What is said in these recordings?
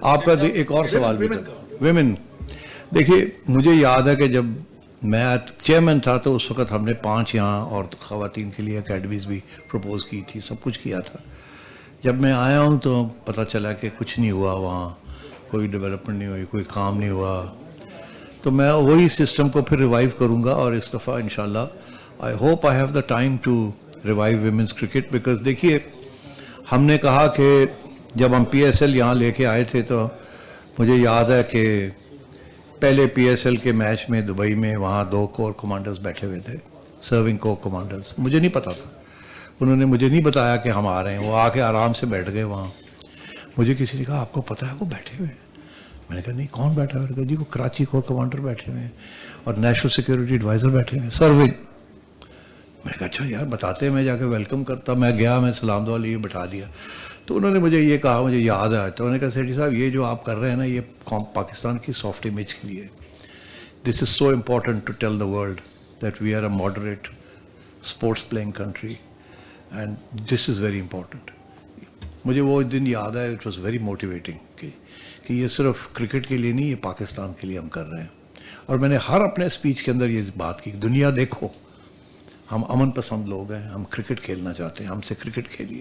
آپ کا ایک اور سوال بھی تھا ویمن. دیکھیے مجھے یاد ہے کہ جب میں چیئرمین تھا تو اس وقت ہم نے 5 یہاں اور خواتین کے لیے اکیڈمیز بھی پروپوز کی تھی, سب کچھ کیا تھا. جب میں آیا ہوں تو پتہ چلا کہ کچھ نہیں ہوا, وہاں کوئی ڈیولپمنٹ نہیں ہوئی, کوئی کام نہیں ہوا. تو میں وہی سسٹم کو پھر ریوائیو کروں گا, اور اس دفعہ انشاءاللہ I hope I have the time to revive women's cricket. Because دیکھیے ہم نے کہا کہ جب ہم پی ایس ایل یہاں لے کے آئے تھے تو مجھے یاد ہے کہ پہلے پی ایس ایل کے میچ میں دبئی میں وہاں 2 کور کمانڈرز بیٹھے ہوئے تھے, سرونگ کور کمانڈرز. مجھے نہیں پتا تھا, انہوں نے مجھے نہیں بتایا کہ ہم آ رہے ہیں, وہ آ کے آرام سے بیٹھ گئے وہاں. مجھے کسی نے کہا آپ کو پتہ ہے وہ بیٹھے ہوئے ہیں؟ میں نے کہا نہیں, کون بیٹھا ہے؟ کہا جی وہ کراچی کور کمانڈر بیٹھے ہوئے ہیں اور نیشنل سیکورٹی ایڈوائزر بیٹھے ہوئے ہیں, سرونگ. میں نے کہا اچھا یار بتاتے ہیں, میں جا کے ویلکم کرتا. میں گیا, میں سلام دعا لیے, بٹھا دیا. تو انہوں نے مجھے یہ کہا, مجھے یاد ہے, تو انہوں نے کہا سیٹھی صاحب یہ جو آپ کر رہے ہیں نا, یہ پاکستان کی سافٹ امیج کے لیے, this is so important to tell the world that we are a moderate sports playing country and this is very important. مجھے وہ دن یاد ہے, اٹ واز ویری موٹیویٹنگ کہ یہ صرف کرکٹ کے لیے نہیں, یہ پاکستان کے لیے ہم کر رہے ہیں. اور میں نے ہر اپنے اسپیچ کے اندر یہ بات کی, دنیا دیکھو ہم امن پسند لوگ ہیں, ہم کرکٹ کھیلنا چاہتے ہیں, ہم سے کرکٹ کھیلیے,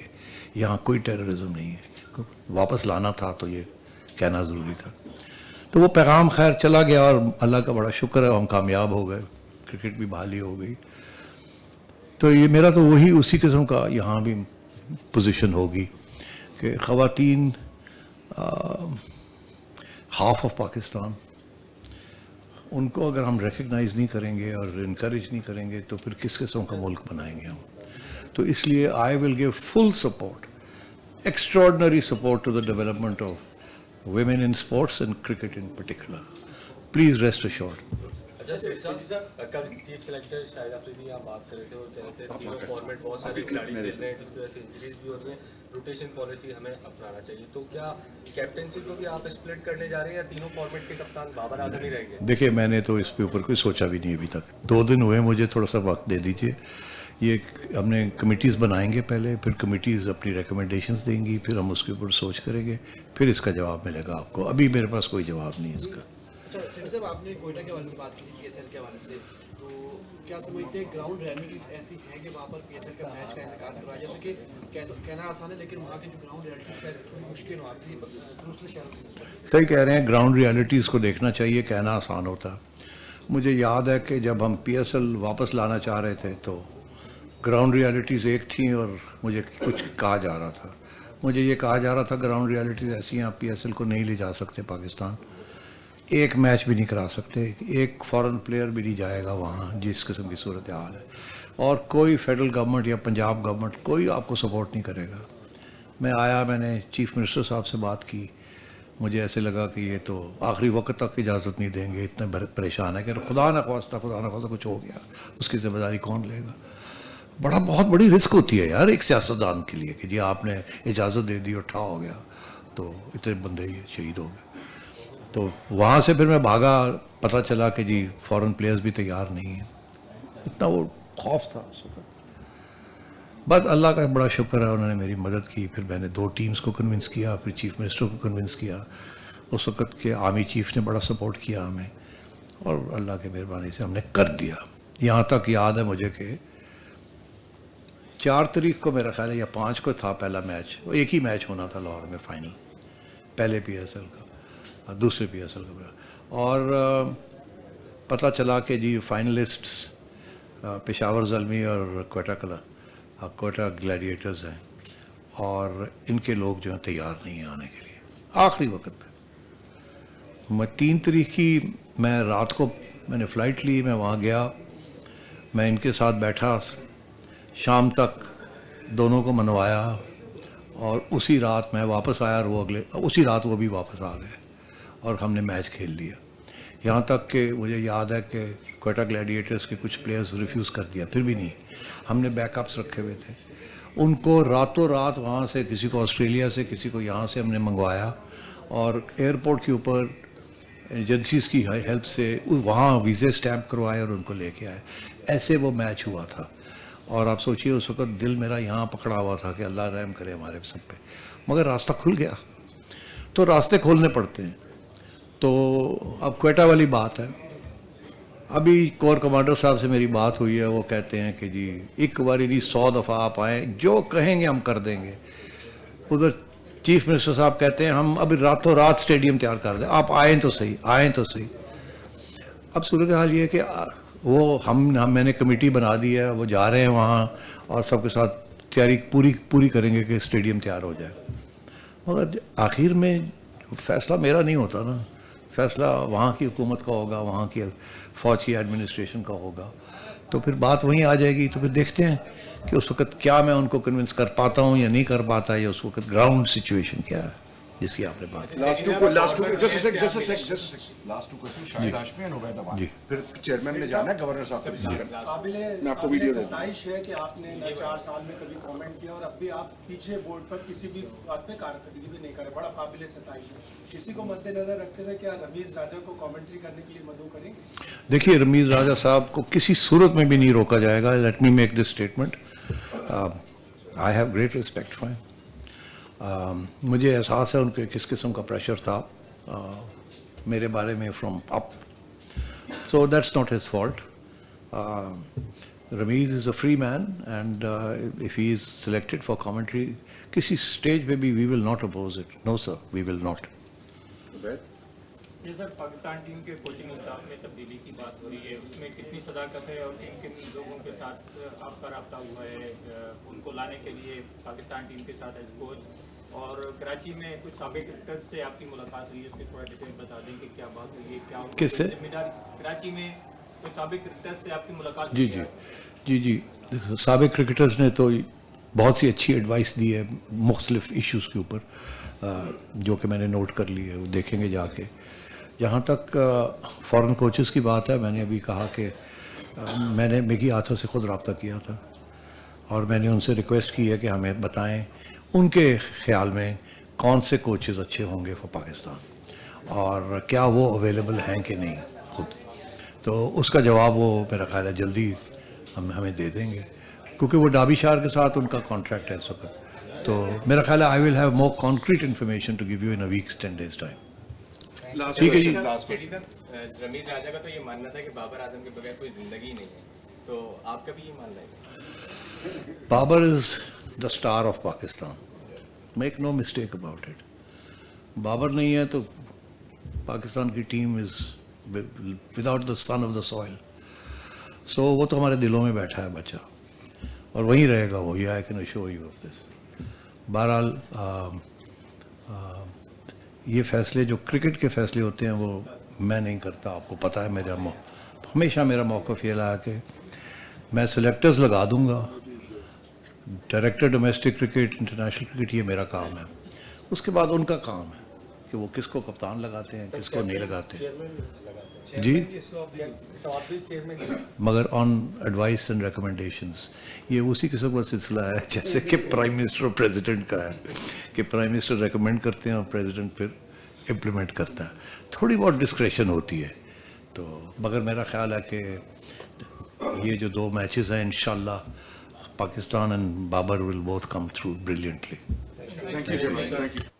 یہاں کوئی ٹیررزم نہیں ہے. واپس لانا تھا تو یہ کہنا ضروری تھا. تو وہ پیغام خیر چلا گیا, اور اللہ کا بڑا شکر ہے ہم کامیاب ہو گئے, کرکٹ بھی بحالی ہو گئی. تو یہ میرا تو وہی اسی قسم کا یہاں بھی پوزیشن ہوگی کہ خواتین ہاف آف پاکستان, ان کو اگر ہم ریکگنائز نہیں کریں گے اور انکریج نہیں کریں گے تو پھر کس قسم کا ملک بنائیں گے ہم. تو اس لیے I will give full support, extraordinary support to the development of women in sports and cricket in particular. Please rest assured. اچھا کل چیف سلیکٹر شاہد آفریدی یہاں بات کر رہے تھے اور کہہ رہے تھے تینوں فارمیٹ بہت سارے کھلاڑی کھیل رہے ہیں جس کی وجہ سے انجریز بھی ہو رہی ہیں, روٹیشن پالیسی ہمیں اپنانا چاہیے. تو کیا کیپٹنسی کو بھی آپ اسپلٹ کرنے جا رہے ہیں یا تینوں فارمیٹ کے کپتان بابر اعظم ہی رہیں گے؟ دیکھیے میں نے تو اس کے اوپر کوئی سوچا بھی نہیں ابھی تک, 2 دن ہوئے, مجھے تھوڑا سا وقت دے دیجیے. یہ ہم نے کمیٹیز بنائیں گے پہلے, پھر کمیٹیز اپنی ریکمنڈیشنز دیں گی, پھر ہم اس کے اوپر سوچ کریں گے, پھر اس کا جواب ملے گا آپ کو. ابھی میرے پاس کوئی جواب نہیں ہے اس کا. اچھا سیٹھی صاحب, آپ نے کوئٹہ کے حوالے سے بات کی تھی پی ایس ایل کے حوالے سے, تو کیا سمجھتے ہیں گراؤنڈ ریئلٹیز ایسی ہیں کہ وہاں پر پی ایس ایل کا میچ کا انعقاد کروایا, جیسے کہ کہنا آسان ہے لیکن وہاں کی جو گراؤنڈ ریئلٹیز ہے تھوڑی مشکل ہو آپ کی دوسرے شہروں کی. صحیح کہہ رہے ہیں, گراؤنڈ ریئلٹیز کو دیکھنا چاہیے, کہنا آسان ہوتا. مجھے یاد ہے کہ جب ہم پی ایس ایل واپس لانا چاہ رہے تھے تو گراؤنڈ ریئلٹیز ایک تھیں اور مجھے کچھ کہا جا رہا تھا. مجھے یہ کہا جا رہا تھا گراؤنڈ ریئلٹیز ایسی ہیں, آپ پی ایس ایل کو نہیں لے جا سکتے پاکستان, ایک میچ بھی نہیں کرا سکتے, ایک فارن پلیئر بھی نہیں جائے گا وہاں جس قسم کی صورتحال ہے, اور کوئی فیڈرل گورنمنٹ یا پنجاب گورنمنٹ کوئی آپ کو سپورٹ نہیں کرے گا. میں آیا, میں نے چیف منسٹر صاحب سے بات کی, مجھے ایسے لگا کہ یہ تو آخری وقت تک اجازت نہیں دیں گے, اتنے پریشان ہے کہ خدا نہ خواستہ کچھ ہو گیا, اس کی ذمہ داری کون لے گا. بہت بڑی رسک ہوتی ہے یار ایک سیاستدان کے لیے کہ جی آپ نے اجازت دے دی اور ٹھا ہو گیا تو اتنے بندے ہی شہید ہو گئے. تو وہاں سے پھر میں بھاگا, پتہ چلا کہ جی فورن پلیئرز بھی تیار نہیں ہیں. اتنا وہ خوف تھا اس وقت. بس اللہ کا بڑا شکر ہے, انہوں نے میری مدد کی. پھر میں نے 2 ٹیمز کو کنونس کیا, پھر چیف منسٹر کو کنونس کیا. اس وقت کے آرمی چیف نے بڑا سپورٹ کیا ہمیں, اور اللہ کی مہربانی سے ہم نے کر دیا. یہاں تک یاد ہے مجھے کہ 4 تاریخ کو میرا خیال ہے یا 5 کو تھا پہلا میچ, وہ ایک ہی میچ ہونا تھا لاہور میں فائنل, پہلے پی ایس ایل کا, دوسرے پی ایس ایل کا. اور پتہ چلا کہ جی فائنلسٹس پشاور زلمی اور کوئٹہ گلیڈیٹرز ہیں, اور ان کے لوگ جو ہیں تیار نہیں ہیں آنے کے لیے آخری وقت پہ. میں 3 تاریخ کی میں رات کو میں نے فلائٹ لی, میں وہاں گیا, میں ان کے ساتھ بیٹھا, شام تک دونوں کو منوایا, اور اسی رات میں واپس آیا, اور اسی رات وہ بھی واپس آ گئے اور ہم نے میچ کھیل لیا. یہاں تک کہ مجھے یاد ہے کہ کوئٹہ گلیڈیٹرز کے کچھ پلیئرز ریفیوز کر دیا, پھر بھی نہیں, ہم نے بیک اپس رکھے ہوئے تھے. ان کو راتوں رات وہاں سے, کسی کو آسٹریلیا سے, کسی کو یہاں سے ہم نے منگوایا, اور ایئرپورٹ کے اوپر ایجنسیز کی ہیلپ سے وہاں ویزے اسٹیمپ کروائے اور ان کو لے کے آئے. ایسے وہ میچ ہوا تھا. اور آپ سوچیے اس وقت دل میرا یہاں پکڑا ہوا تھا کہ اللہ رحم کرے ہمارے سب پہ, مگر راستہ کھل گیا. تو راستے کھولنے پڑتے ہیں. تو اب کوئٹہ والی بات ہے, ابھی کور کمانڈر صاحب سے میری بات ہوئی ہے, وہ کہتے ہیں کہ جی ایک باری نہیں 100 دفعہ آپ آئیں, جو کہیں گے ہم کر دیں گے. ادھر چیف منسٹر صاحب کہتے ہیں ہم ابھی راتوں رات اسٹیڈیم تیار کر دیں, آپ آئیں تو صحیح, آئیں تو صحیح. اب صورتحال یہ ہے کہ وہ میں نے کمیٹی بنا دی ہے, وہ جا رہے ہیں وہاں اور سب کے ساتھ تیاری پوری کریں گے کہ اسٹیڈیم تیار ہو جائے. مگر آخر میں فیصلہ میرا نہیں ہوتا نا, فیصلہ وہاں کی حکومت کا ہوگا, وہاں کی فوج کی ایڈمنسٹریشن کا ہوگا. تو پھر بات وہیں آ جائے گی. تو پھر دیکھتے ہیں کہ اس وقت کیا میں ان کو کنونس کر پاتا ہوں یا نہیں کر پاتا, یا اس وقت گراؤنڈ سچویشن کیا ہے جس کی آپ نے بات کی. Last two question Shahid Hashmi and Ubaid Aman, پھر چیئرمین نے جانا ہے گورنر صاحب کا ڈسیژن. میں آپ کو ویڈیو دیتا ہوں. ستائش ہے کہ آپ نے نہ 4 سال میں کبھی کامنٹ کیا اور اب بھی آپ پیچھے بورڈ پر کسی بھی بات پہ کارکردگی بھی نہیں کرے, بڑا قابل ستائش ہے. کسی کو مد نظر رکھتے ہوئے کیا رمیز راجہ کو کامنٹری کرنے کے لیے مدعو کریں گے؟ دیکھیے رمیز راجہ صاحب کو کسی صورت میں بھی نہیں روکا جائے گا. Let me make this statement, I have great respect for him. مجھے احساس ہے ان کے کس قسم کا پریشر تھا میرے بارے میں from up. So that's not his fault. Rameez is a free man and if he is selected for commentary کسی اسٹیج پہ بھی we will not oppose it. No sir, we will not. یہ سر پاکستان ٹیم کے coaching staff میں تبدیلی کی بات ہو رہی ہے, اس میں کتنی صداقت ہے اور کن کن لوگوں کے ساتھ آپ کا رابطہ ہوا ہے ان کو لانے کے لیے پاکستان ٹیم کے ساتھ ایز کوچ؟ اور کراچی میں کچھ سابق کرکٹرز سے آپ کی ملاقات ہوئی ہے, اس کی تھوڑا ڈیٹیل بتا دیں کہ کیا بات ہوئی ہے, کیا کس سے؟ ذمہ داری کراچی میں کچھ سابق کرکٹرز سے آپ کی ملاقات جی ہوئی جی جی جی سابق کرکٹرز نے تو بہت سی اچھی ایڈوائس دی ہے مختلف ایشوز کے اوپر, جو کہ میں نے نوٹ کر لی ہے, وہ دیکھیں گے جا کے. جہاں تک فورن کوچز کی بات ہے, میں نے ابھی کہا کہ میں نے میگی آتھر سے خود رابطہ کیا تھا اور میں نے ان سے ریکویسٹ کی ہے کہ ہمیں بتائیں ان کے خیال میں کون سے کوچز اچھے ہوں گے فار پاکستان اور کیا وہ اویلیبل ہیں کہ نہیں خود. تو اس کا جواب وہ میرا خیال ہے جلدی ہمیں دے دیں گے, کیونکہ وہ ڈابی شار کے ساتھ ان کا کانٹریکٹ ہے اس وقت. تو میرا خیال ہے I will have more concrete information to give you in a week 10 days time. ٹھیک ہے جی. رمیز راجہ کا تو یہ ماننا تھا کہ بابر اعظم کے بغیر کوئی زندگی نہیں ہے, تو آپ کا بھی یہ ماننا ہے؟ Babar is the star of Pakistan, make no mistake about it. Babar نہیں ہے تو پاکستان کی team is without the sun of the soul. So وہ تو ہمارے دلوں میں بیٹھا ہے بچہ اور وہیں رہے گا وہ. I can assure you of this. بہرحال یہ فیصلے جو کرکٹ کے فیصلے ہوتے ہیں وہ میں نہیں کرتا, آپ کو پتہ ہے. ہمیشہ میرا موقف یہ رہا کہ میں سلیکٹرز لگا دوں گا, director domestic cricket international cricket یہ میرا کام ہے. اس کے بعد ان کا کام ہے کہ وہ کس کو کپتان لگاتے ہیں کس کو نہیں لگاتے. جی مگر آن ایڈوائس اینڈ ریکمنڈیشنز یہ اسی قسم کا سلسلہ ہے جیسے کہ پرائم منسٹر اور پریزیڈنٹ کا ہے کہ پرائم منسٹر ریکمینڈ کرتے ہیں اور پریزیڈنٹ پھر امپلیمنٹ کرتا ہے. تھوڑی بہت ڈسکریشن ہوتی ہے. تو مگر میرا خیال ہے کہ یہ جو 2 میچز ہیں انشاءاللہ Pakistan and Babar will both come through brilliantly. Thank you so much. Thank you.